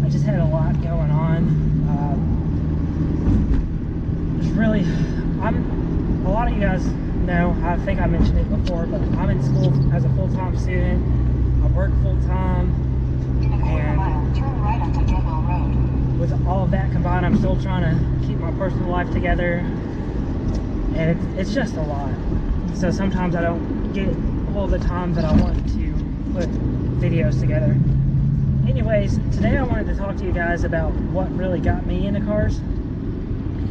I just had a lot going on. A lot of you guys know, I think I mentioned it before, but I'm in school as a full-time student. I work full-time, and turn right onto Getwell Road. With all of that combined, I'm still trying to keep my personal life together, and it's just a lot. So sometimes I don't get all the time that I want to put videos together. Anyways, today I wanted to talk to you guys about what really got me into cars,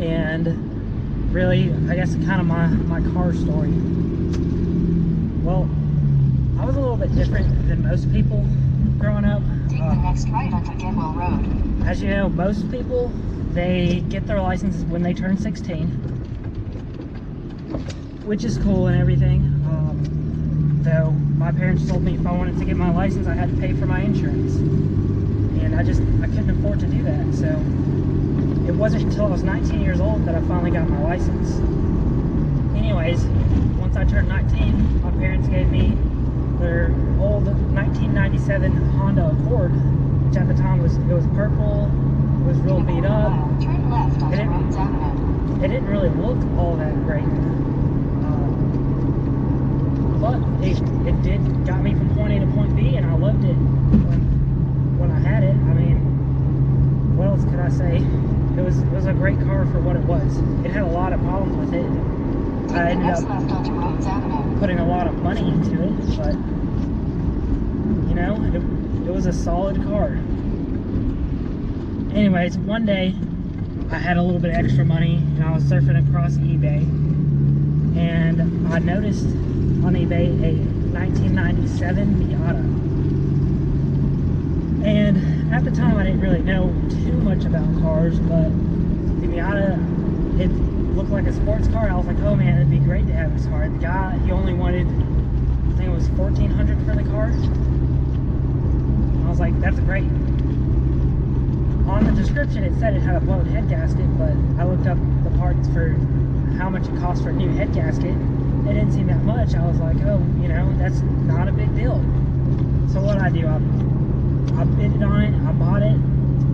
and really, I guess, kind of my car story. Well, I was a little bit different than most people growing up. Take the next right onto Getwell Road. As you know, most people, they get their license when they turn 16, which is cool and everything. Though my parents told me if I wanted to get my license, I had to pay for my insurance, and I couldn't afford to do that. So it wasn't until I was 19 years old that I finally got my license. Anyways, once I turned 19, my parents gave me their old 1997 Honda Accord, which at the time was purple, it was real beat up. Turn left onto Rhodes Avenue. It didn't really look all that great, but it did got me from point A to point B, and I loved it when I had it. I mean, what else could I say? It was a great car for what it was. It had a lot of problems with it. I ended up putting a lot of money into it, but you know, it was a solid car. Anyways, one day I had a little bit of extra money, and I was surfing across eBay, and I noticed on eBay a 1997 Miata. And at the time I didn't really know too much about cars, but the Miata, it looked like a sports car. I was like, oh man, it'd be great to have this car. The guy, he only wanted, I think it was $1,400 for the car. I was like, that's great. On the description it said it had a blown head gasket, but I looked up the parts for how much it cost for a new head gasket. It didn't seem that much. I was like, oh, you know, that's not a big deal. So what I do, I bid on it, I bought it,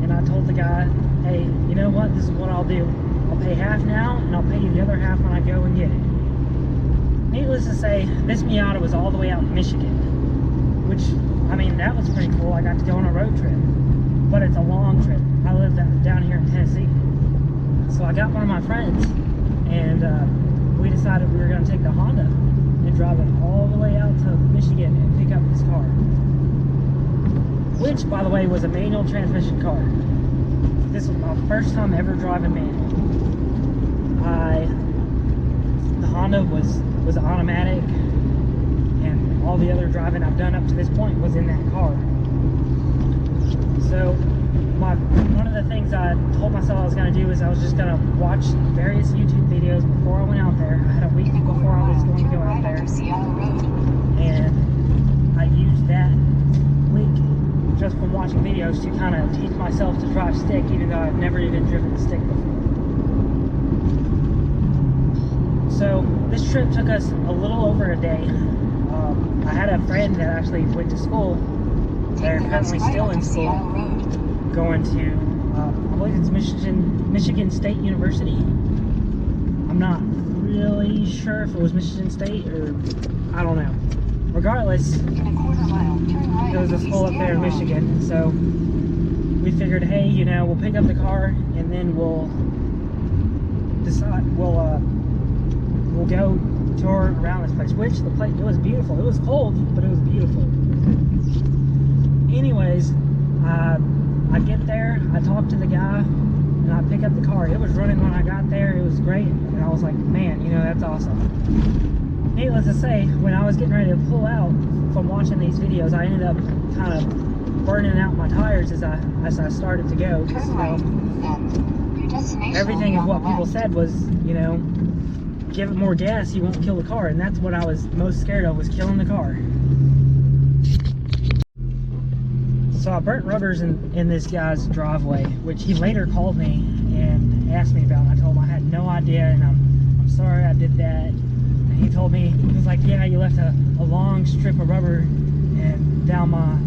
and I told the guy, hey, you know what, this is what I'll do. I'll pay half now, and I'll pay you the other half when I go and get it. Needless to say, this Miata was all the way out in Michigan, which, I mean, that was pretty cool. I got to go on a road trip, but it's a long trip. I live down here in Tennessee. So I got one of my friends, and we decided we were going to take the Honda and drive it all the way out to Michigan and pick up this car. Which, by the way, was a manual transmission car. This was my first time ever driving manual. The Honda was automatic, and all the other driving I've done up to this point was in that car. So one of the things I told myself I was going to do is I was just going to watch various YouTube videos before I went out there. I had a week before I was going to go out there, and I used that week just from watching videos to kind of teach myself to drive stick, even though I've never even driven a stick before. So this trip took us a little over a day. I had a friend that actually went to school. They're currently still in school, going to, I believe it's Michigan State University. I'm not really sure if it was Michigan State or, I don't know. Regardless, there was a school up there in Michigan, so we figured, hey, you know, we'll pick up the car and then we'll decide, we'll go tour around this place, which the place, it was beautiful. It was cold, but it was beautiful. Anyways, I get there, I talk to the guy, and I pick up the car. It was running when I got there. It was great, and I was like, man, you know, that's awesome. Needless to say, when I was getting ready to pull out from watching these videos, I ended up kind of burning out my tires as I started to go. Because, you know, everything of what people said was, you know, give it more gas, you won't kill the car. And that's what I was most scared of, was killing the car. So I burnt rubbers in this guy's driveway, which he later called me and asked me about. And I told him I had no idea, and I'm sorry I did that. And he told me, he was like, yeah, you left a long strip of rubber and down my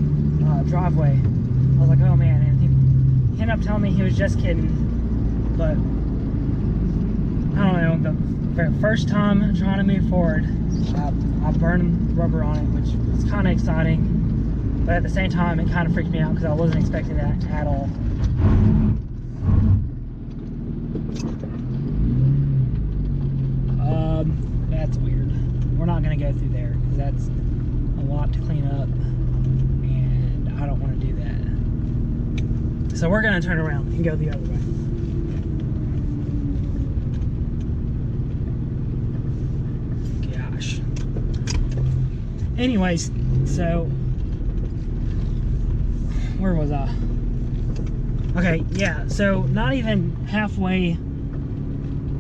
driveway. I was like, oh man, and ended up telling me he was just kidding, but I don't know, the very first time trying to move forward, I burned rubber on it, which was kind of exciting, but at the same time it kind of freaked me out because I wasn't expecting that at all. That's weird. We're not going to go through there because that's a lot to clean up and I don't want to do that. So we're going to turn around and go the other way. Gosh. Anyways, so where was I? Okay, yeah, so not even halfway,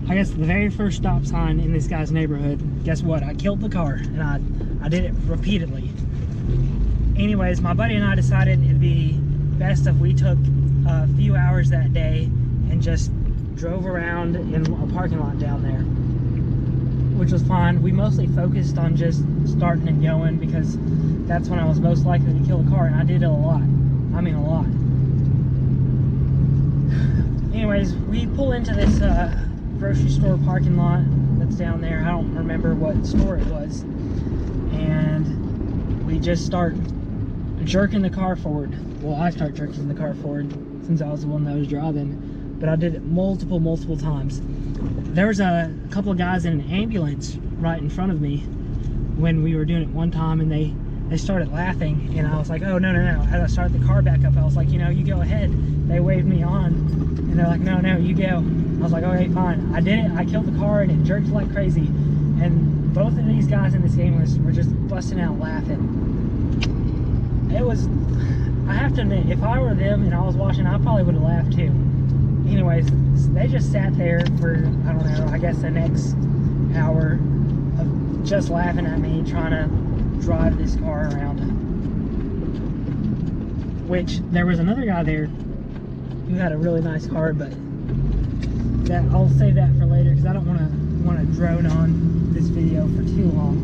I guess the very first stop sign in this guy's neighborhood, guess what? I killed the car, and I did it repeatedly. Anyways, my buddy and I decided it'd be best if we took a few hours that day and just drove around in a parking lot down there, which was fine. We mostly focused on just starting and going because that's when I was most likely to kill the car, and I did it a lot. I mean, a lot. Anyways, we pull into this grocery store parking lot that's down there. I don't remember what store it was, and we just start jerking the car forward. Well, I start jerking the car forward since I was the one that was driving, but I did it multiple times. There was a couple of guys in an ambulance right in front of me when we were doing it one time, and they started laughing, and I was like, oh, no. As I started the car back up, I was like, you know, you go ahead. They waved me on, and they're like, no, you go. I was like, okay, fine. I did it. I killed the car, and it jerked like crazy. And both of these guys in this ambulance were just busting out laughing. It was, I have to admit, if I were them and I was watching, I probably would have laughed too. Anyways, they just sat there for, I don't know, I guess the next hour of just laughing at me, trying to drive this car around. Which, there was another guy there who had a really nice car, but that I'll save that for later because I don't want to drone on this video for too long.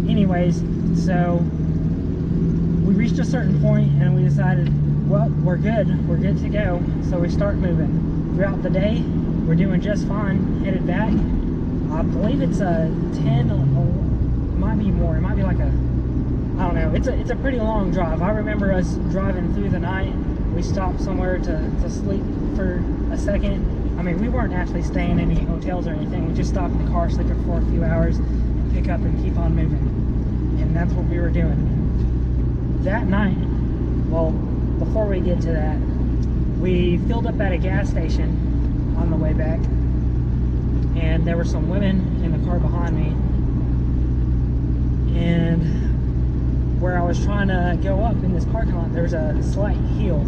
Anyways, so we reached a certain point and we decided, well, we're good to go. So we start moving. Throughout the day, we're doing just fine. Headed back. I believe it's a 10, it might be more. It might be like a, I don't know. It's a pretty long drive. I remember us driving through the night. We stopped somewhere to sleep for a second. I mean, we weren't actually staying in any hotels or anything. We just stopped in the car, sleep for a few hours, and pick up and keep on moving. And that's what we were doing. That night, well, before we get to that, we filled up at a gas station on the way back. And there were some women in the car behind me. And where I was trying to go up in this parking lot, there was a slight hill.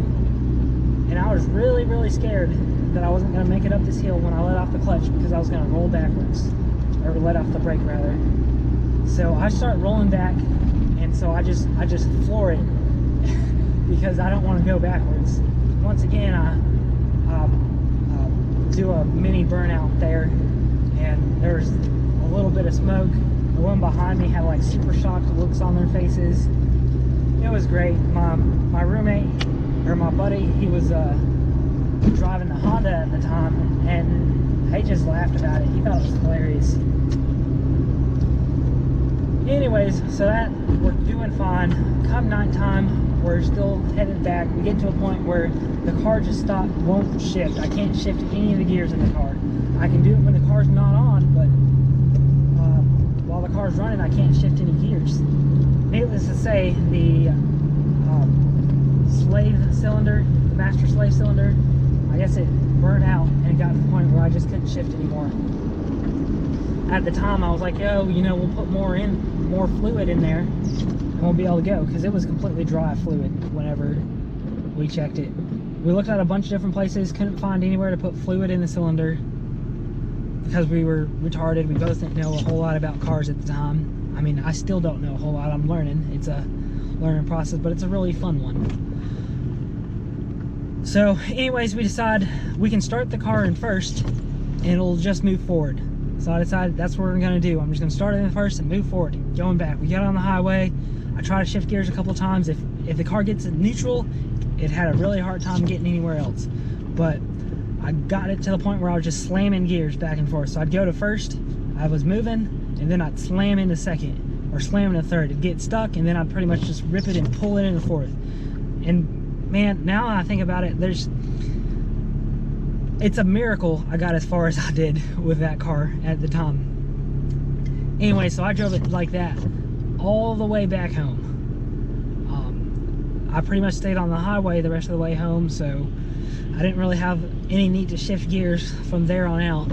And I was really scared that I wasn't going to make it up this hill when I let off the clutch because I was going to roll backwards, or let off the brake rather. So I start rolling back, and so I just floor it because I don't want to go backwards. Once again, I do a mini burnout there, and there's a little bit of smoke. The one behind me had like super shocked looks on their faces. It was great. My roommate, or my buddy, he was driving the Honda at the time, and he just laughed about it. He thought it was hilarious. Anyways, so that, we're doing fine. Come nighttime, we're still headed back. We get to a point where the car just won't shift. I can't shift any of the gears in the car. I can do it when the car's not on, but while the car's running, I can't shift any gears. Needless to say, the slave cylinder, the master slave cylinder, I guess it burned out and it got to the point where I just couldn't shift anymore. At the time, I was like, oh, you know, we'll put more fluid in there and we'll be able to go, because it was completely dry fluid whenever we checked it. We looked at a bunch of different places, couldn't find anywhere to put fluid in the cylinder because we were retarded. We both didn't know a whole lot about cars at the time. I mean, I still don't know a whole lot. I'm learning. It's a learning process, but it's a really fun one. So anyways, we decide we can start the car in first and it'll just move forward. So I decided that's what we're gonna do. I'm just gonna start it in first and move forward, going back. We get on the highway. I try to shift gears a couple times. If the car gets in neutral it had a really hard time getting anywhere else. But I got it to the point where I was just slamming gears back and forth. So I'd go to first, I was moving, and then I'd slam into second, or slam into third. It'd get stuck, and then I'd pretty much just rip it and pull it into fourth. And man, now I think about it, it's a miracle I got as far as I did with that car at the time. Anyway, so I drove it like that all the way back home. I pretty much stayed on the highway the rest of the way home, so I didn't really have any need to shift gears from there on out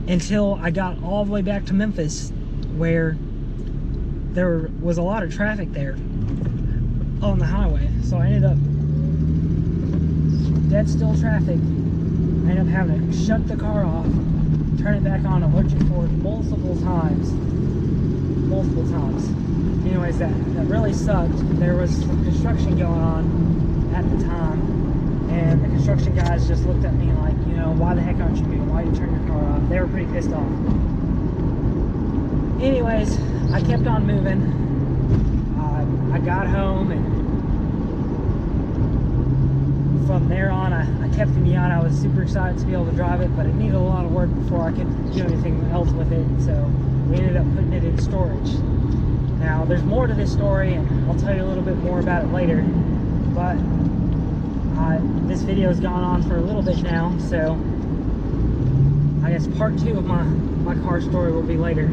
until I got all the way back to Memphis, where there was a lot of traffic there on the highway. So I ended up dead still traffic. I ended up having to shut the car off, turn it back on, alert it forward multiple times. Anyways, that really sucked. There was some construction going on at the time, and the construction guys just looked at me like, you know, why the heck aren't you moving? Why did you turn your car off? They were pretty pissed off. Anyways, I kept on moving. I got home, and from there on, I kept the Miata. I was super excited to be able to drive it, but it needed a lot of work before I could do anything else with it, so we ended up putting it in storage. Now, there's more to this story, and I'll tell you a little bit more about it later, but this video has gone on for a little bit now, so I guess part 2 of my car story will be later.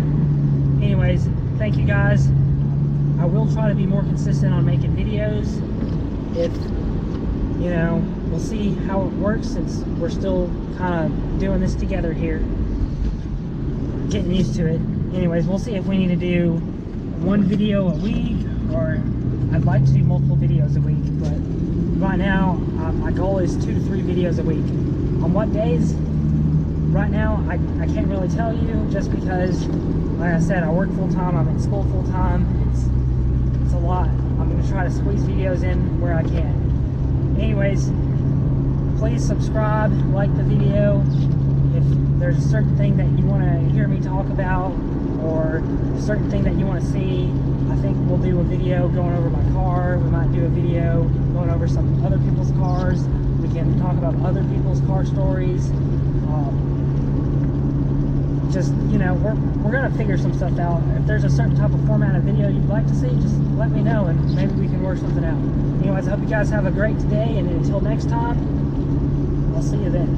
Anyways, thank you guys. I will try to be more consistent on making videos. If, you know, we'll see how it works, since we're still kind of doing this together here, getting used to it. Anyways, we'll see if we need to do 1 video a week, or I'd like to do multiple videos a week, but right now my goal is 2 to 3 videos a week. On what days? Right now I can't really tell you, just because, like I said, I work full-time, I'm in school full-time. It's a lot. I'm going to try to squeeze videos in where I can. Anyways, please subscribe, like the video. If there's a certain thing that you want to hear me talk about, or a certain thing that you want to see, I think we'll do a video going over my car. We might do a video going over some other people's cars. We can talk about other people's car stories. Just, you know, we're gonna figure some stuff out. If there's a certain type of format of video you'd like to see, just let me know, and maybe we can work something out. Anyways, I hope you guys have a great day, and until next time, I'll see you then.